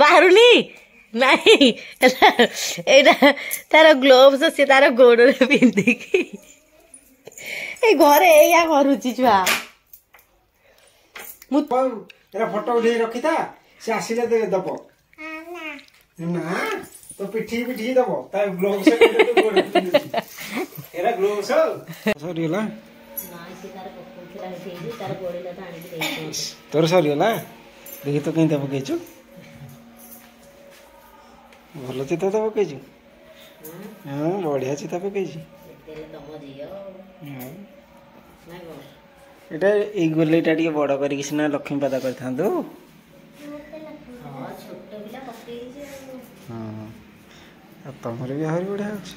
पारुनी नहीं एटा तार ग्लोव्स से तार गोड़ रे पिंधिकी ए घरे एया करूची छुआ मु एरा फोटो उठे रखी था से आसीले दे दबो ना तो पिठी पिठी दबो ता ग्लोव्स से तो गोड़ एरा ग्लोव्स सॉरी ला ना से तार पकोखला हेई तार गोड़ेला तो आनी दे तोर सॉरी ला देखि तो कहीं दबो केचु भलो चिता दबो केचु हां बढ़िया चिता पकेची तेल तम जियो हां ना गो एटा ए गोलेटा टिके बड़ करिक सिना लक्ष्मी पादा करथांदो हां छोट बिला पके जे हां अब तमरे भी हरी बढ़िया अछि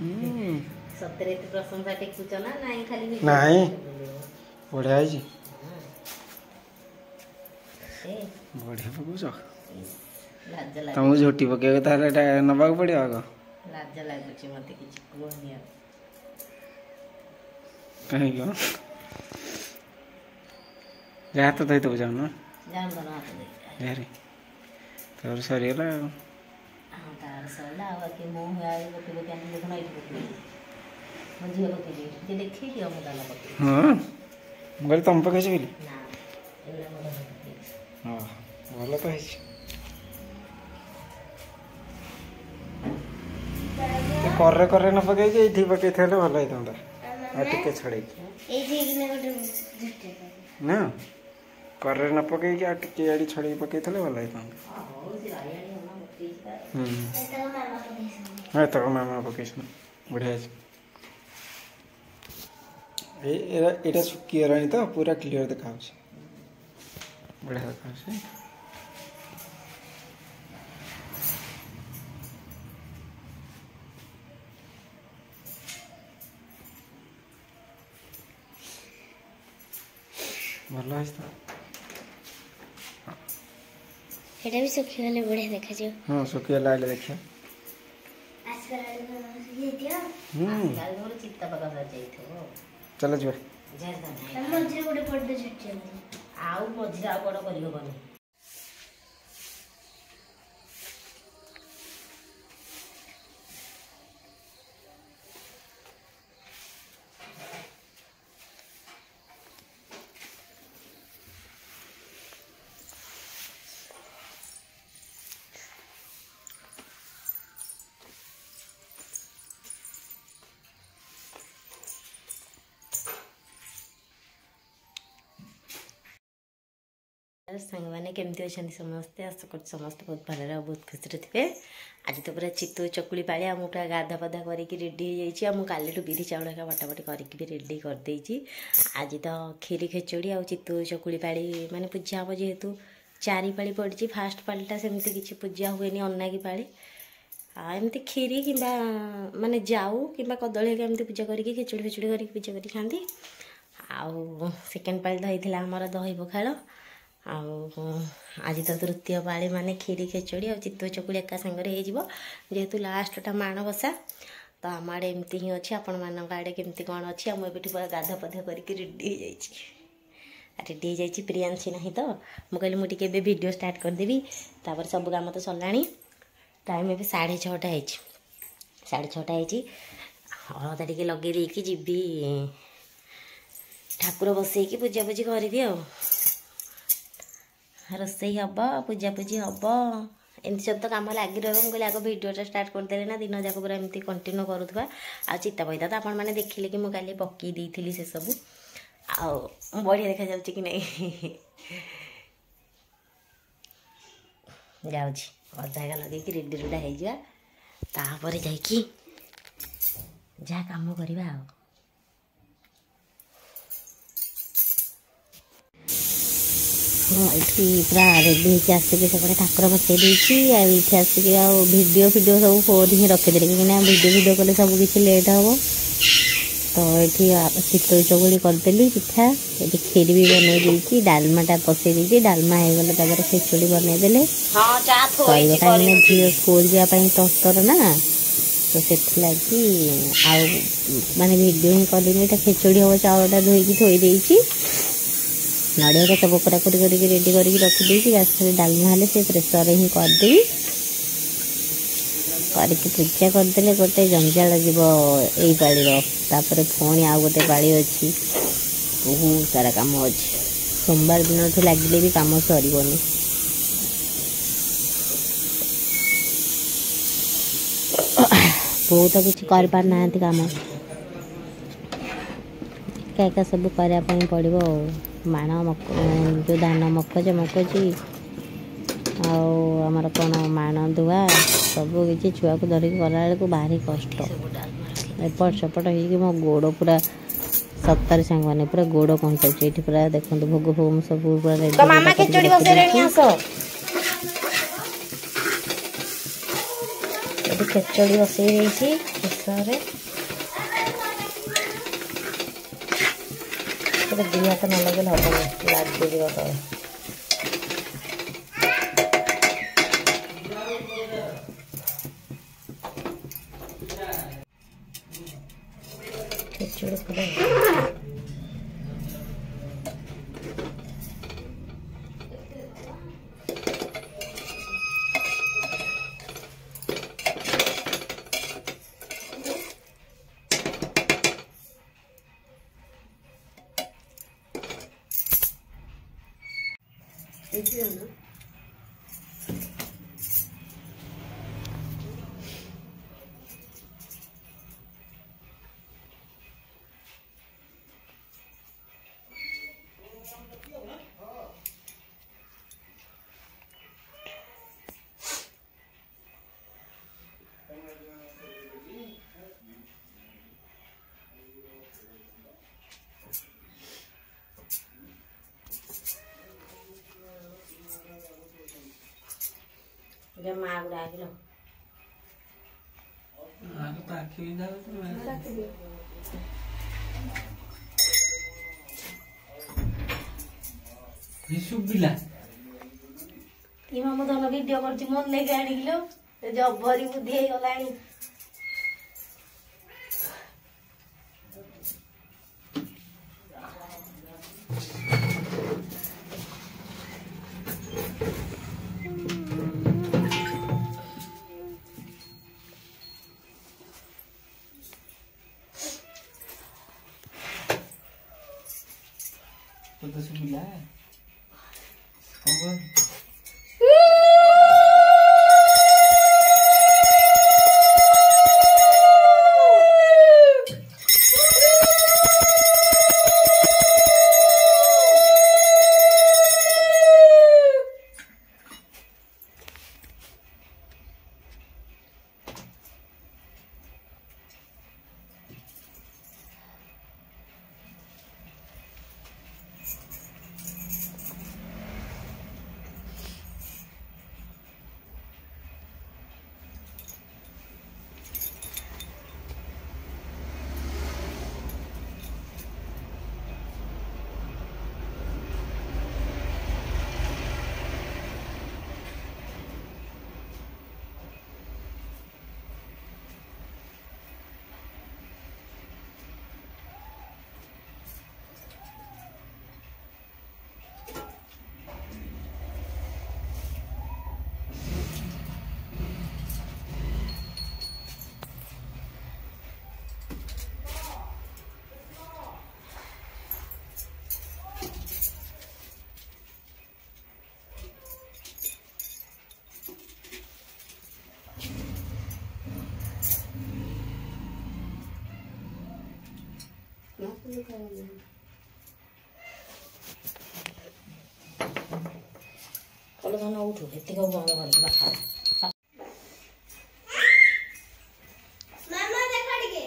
हां सतरे ते प्रशंसा टेकुच ना नाही खाली नहीं बढ़िया अछि ए बढ़िया पकुछ लाज लाग तुम झोटी पके ताले एटा नबा पड़ियो आगो लाज लागुची मते किछ कोहनिया कहीं गयो जा तो दे तो जाओ ना जान बना हाथ दे यारे तोर सरियला हां तार सला आ के मुंह आए गोटे गोटे हम देखना इठ पके मन झियो पके जे देखि दियो म दाना पके हां गल तुम पके छी ना एला मोर पके हां भलो तो है करे करे न पके जे इठी पके थेले भलो है तंदा आ टिके छड़े ए जे किने गोटे झुटे ना करे न पके के आ टिके आड़ी छड़े पके थेले भलो है तंदा हो से आयानी हम पके तो मामा पके हां तो मामा पके छ बढ़िया छै ए एटा सुकी रानी तो पूरा क्लियर दिखाउ छै बढ़िया दिखाउ छै भलो है तो एटा भी सुखी वाले बढ़िया देखा जो हां सुकी लाइले देखियो आजकल ये दिया आजकल मोर चित्ता पका जाई थो चलो जो जे जाना मझे गोटे पड़े झुटे आउ मझिरा आ बड़ करियो बने सांग मैंने केमती अच्छा समस्ते आशा कर समस्त बहुत भल बहुत खुशी थे आज तो पूरा चितू चकुली पाली आम पूरा गाधा पाधा करके रेडी हो जाइए कालू बिरी चाउल का बटाबटी करके भी रेडी करदे आज तो खीरी खेचड़ी आ चितू चकुली पाली माने पूजा हम जेहेतु चारि पाली पड़ी फास्ट पालीटा सेमती किसी पूजा हुए अन्नागी पाली एमती खीरी कि माने जाऊ कि कदली एमती पूजा करके खेचड़ी फेचड़ी करके पूजा कर खाती आउ सेकेंड पाली तो होता आमर दही पखाड़ आज तो तृतीय पाली माने खीरी खेचड़ी और चितू चकुली एका सागर हो जेहेतु लास्टा माणबसा तो आम आड़े एमती ही अच्छे आपण मान आड़े केमती कौन अच्छी मुझे पूरा गाधा पधा करके रेडी हो रेडी हो प्रियांशी ना तो मुझे कहली मुझे वीडियो स्टार्ट करदेवी तापर सब काम तो सरला टाइम ए 6:30 है 6:30 हलदा टे लगे देकी जीवी ठाकुर बसैकी पूजा पूजी करी रोसई हम पूजापूजी हम एमती सब तो कम लगी रहा कहले आग भिडियोटा स्टार्ट करदे ना दिन जाक पूरा एमती कंटिन्यू करूवा आ चिता पैदा तो आपण मैंने देखिले कि मुझे काली पकई देती से सब आ बढ़िया देखा जाऊँ कि नहीं जाऊँगी अधा लगे रेडी रुडा हो जापर जा जहाँ कम करवा ये पूरा रेडी होकर आसिक सेपटे ठाकुर बसई देती ये आसिक वीडियो फिडियो सब फोन ही रखीदे कहीं वीडियो कले सब किसी लेट हम तो ये चितई चकुली करदेली पिठा ये खीर भी बनई देती डालमाटा पसई देती डालमा हो गले खेचुड़ी बनईदे कहीं झील स्कूल जावाई तस्तर ना तो से माने वीडियो ही कलिनी खेचुड़ी हम चाउलटा धोईकी थोई देती नड़िया तो सब कोराकुटी करके रेडी करके रखिदेवी गैस डालमा हेल्ले से प्रेसर ही करदेवी करके पूजा करदे गोटे जंजाल जीव यही पाड़ी तापर पुणी आउ गोटे पाड़ी अच्छी बहुत सारा कम अच्छी सोमवार दिन ठू लगिले भी कम सरबनी बहुत किसी कर पारना कम एका सब करने पड़ो माण मक जो धान मकज मकजी आमर कौन माण धुआ सब किसी छुआ को धरिक कला बेलू भारी कष्ट एपट सेपट हो मो गोड़ पूरा सत्तर सांग मैंने पूरा गोड़ कंटाऊँ ये पूरा देखो भोग फोग सब पूरा मामा खेचड़ी खेचड़ी बसई शेष दी हाथ न लगे हम लगे तले खेचड़ी पूरा माँ गुड़ा मो धन भिड कर मन लेके आनिलो जब भरी बुद्धि गला तो सुबिला कल धन उठू एतिक बंद कर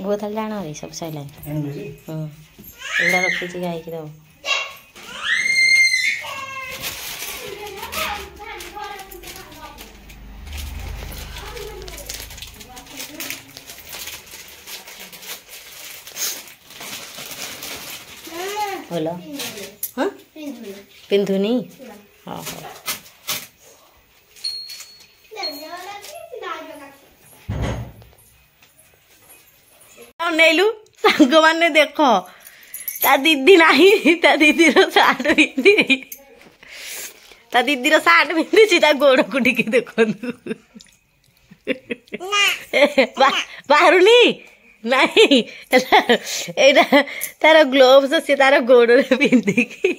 बोतल जाना रे सब सैला एड़ा रखी गाई की दब बोलो हाँ पिंधुनी हाँ हाँ नेलु सांग मैंने देख ତା ଦିଦି ନାହିଁ ତା ଦିଦିର ସାର୍ଟ ପିନ୍ଧି ତା ଦିଦିର ସାର୍ଟ ପିନ୍ଧିଛି ତା ଗୋଡକୁ ଟିକେ ଦେଖନ୍ତୁ ବାହାରୁନି ନାଇଁ ଏଇଟା ତାର ଗ୍ଲୋଭ୍ସ ସେ ତାର ଗୋଡରେ ପିନ୍ଧିକି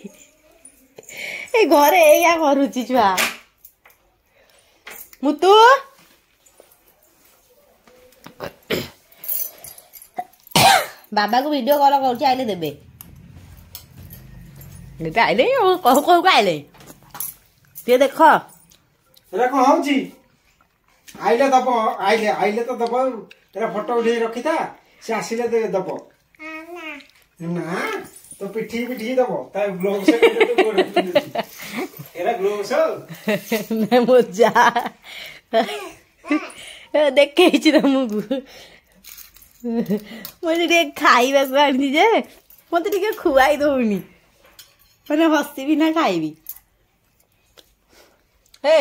ଏ ଘରେ ଏଇଆ କରୁଛି ଛୁଆ ମୁତୁ ବାବାକୁ ଭିଡିଓ କଲ କରୁଛି ଆଇଲେ ଦେବେ ଆଇଲେ କହୁ କହୁ ଆଇଲେ ଟିକେ ଦେଖ ଏରା କଣ ହଉଛି ଆଇଲେ ଦବ ଆଇଲେ ତ ଦବ ଏରା ଫଟୋ ଉଠେଇ ରଖିଥା ସେ ଆସିଲେ ଦବ ନା ତ ପିଠି ଦବ ତା ଗ୍ଲୋଭ୍ସ ଏରା ଗ୍ଲୋଭ୍ସ ମୋ ଯା ଦେଖେଇଛି ତମକୁ ମୁଁ ଟିକେ ଖାଇବାକୁ ଆଣିଛି ଯେ ମତେ ଟିକେ ଖୁଆଇ ଦଉନି ମାନେ ହସିବି ନା ଖାଇବି ହେ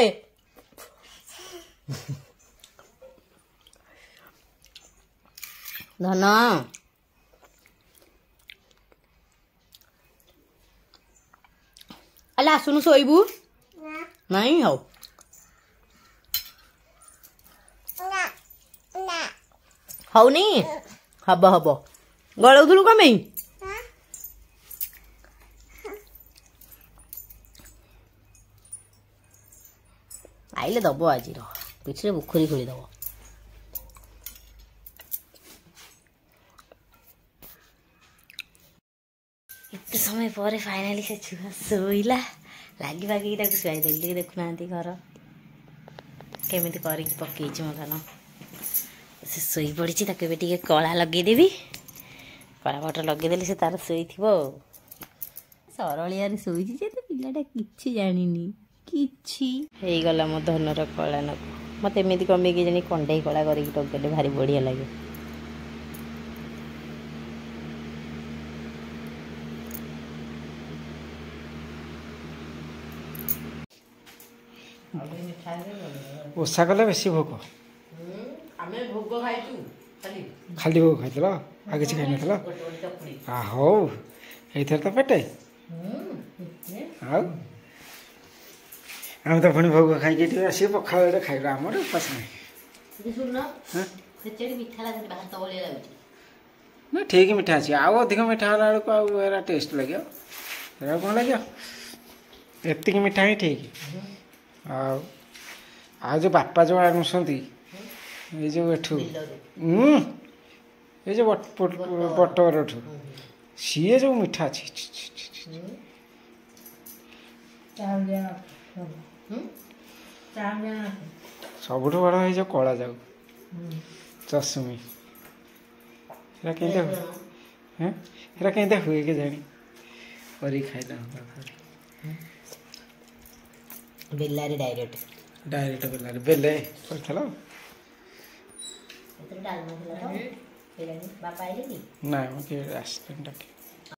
ଧନ ଆଲେ ଆସୁନୁ ଶୋଇବୁ ନାଇଁ ହଉ ହଉନି ହବ ହବ ଗଳଉଥିଲୁ କଣ ପାଇଁ ଆଇଲେ ଦବ ଆଜିର ପିଠିରେ ବୁଖୁରୀ ଖୋଳିଦବ ଏତେ ସମୟ ପରେ ଫାଇନାଲି ସେ ଛୁଆ ଶୋଇଲା ଲାଗି ବାଗିକି ତାକୁ ଶୁଆଇ ଦେଲି ଟିକେ ଦେଖୁନାହାନ୍ତି ଘର କେମିତି କରିକି ପକେଇଛି ମୋ ଧନ ସେ ଶୋଇ ପଡ଼ିଛି ତାକୁ ଏବେ ଟିକେ କଳା ଲଗେଇଦେବି କଳା ପାଉଡର ଲଗେଇଦେଲେ ସେ ତାର ଶୋଇଥିବ ଆଉ ସରଳିଆରେ ଶୋଇଛି ଯେ ପିଲାଟା କିଛି ଜାଣିନି କିଛି ହେଇଗଲା ମୋ ଧନର କଳା ନକୁ ମତେ ଏମିତି କମେଇକି ଜାଣି କଣ୍ଢେଇ କଳା କରିକି ଟଗେଇଲେ ଭାରି ବଢ଼ିଆ ଲାଗେ ଓଷା କଲେ ବେଶୀ ଭୋଗ ଆମେ ଭୋଗ ଖାଇଛୁ ଖାଲି ଭୋଗ ଖାଇଥିଲ ଆଉ କିଛି ଖାଇନଥିଲ ହଉ ଏଇଥର ତ ପେଟେ ଆଉ ଆମେ ତ ପୁଣି ଭୋଗ ଖାଇକି ଟିକେ ଆସିକି ପଖାଳ ଗୋଟେ ଖାଇବୁ ଆମର ଉପାସ ନାହିଁ ନା ଠିକ୍ ମିଠା ଅଛି ଆଉ ଅଧିକ ମିଠା ହେଲା ବେଳକୁ ଆଉ ଏରା ଟେଷ୍ଟ ଲାଗିବ ଏରା କ'ଣ ଲାଗିବ ଏତିକି ମିଠା ହିଁ ଠିକ୍ ଆଉ ଆଉ ଯେଉଁ ବାପା ଯେଉଁ ଆଣୁଛନ୍ତି ଏଇ ଯେଉଁ ଏଠୁ ଏଇ ଯେଉଁ ବଟବରଠୁ ସିଏ ଯେଉଁ ମିଠା ଅଛି ସବୁଠୁ ବଡ଼ ଏଇ ଯେଉଁ କଳା ଯାଉ ଚଷୁମି ସେଟା କେମିତି ହୁଏ ସେଟା କେମିତି ହୁଏ କେଜାଣି କରିକି ଖାଇଲା ବେଲାରେ ଡାଇରେକ୍ଟ ବେଲାରେ ବେଲେ କରିଥିଲ ବାପା ଆଇଲେ କି ନାଇଁ ମୁଁ କିଏ ଆସିଥିଲି ଡାକି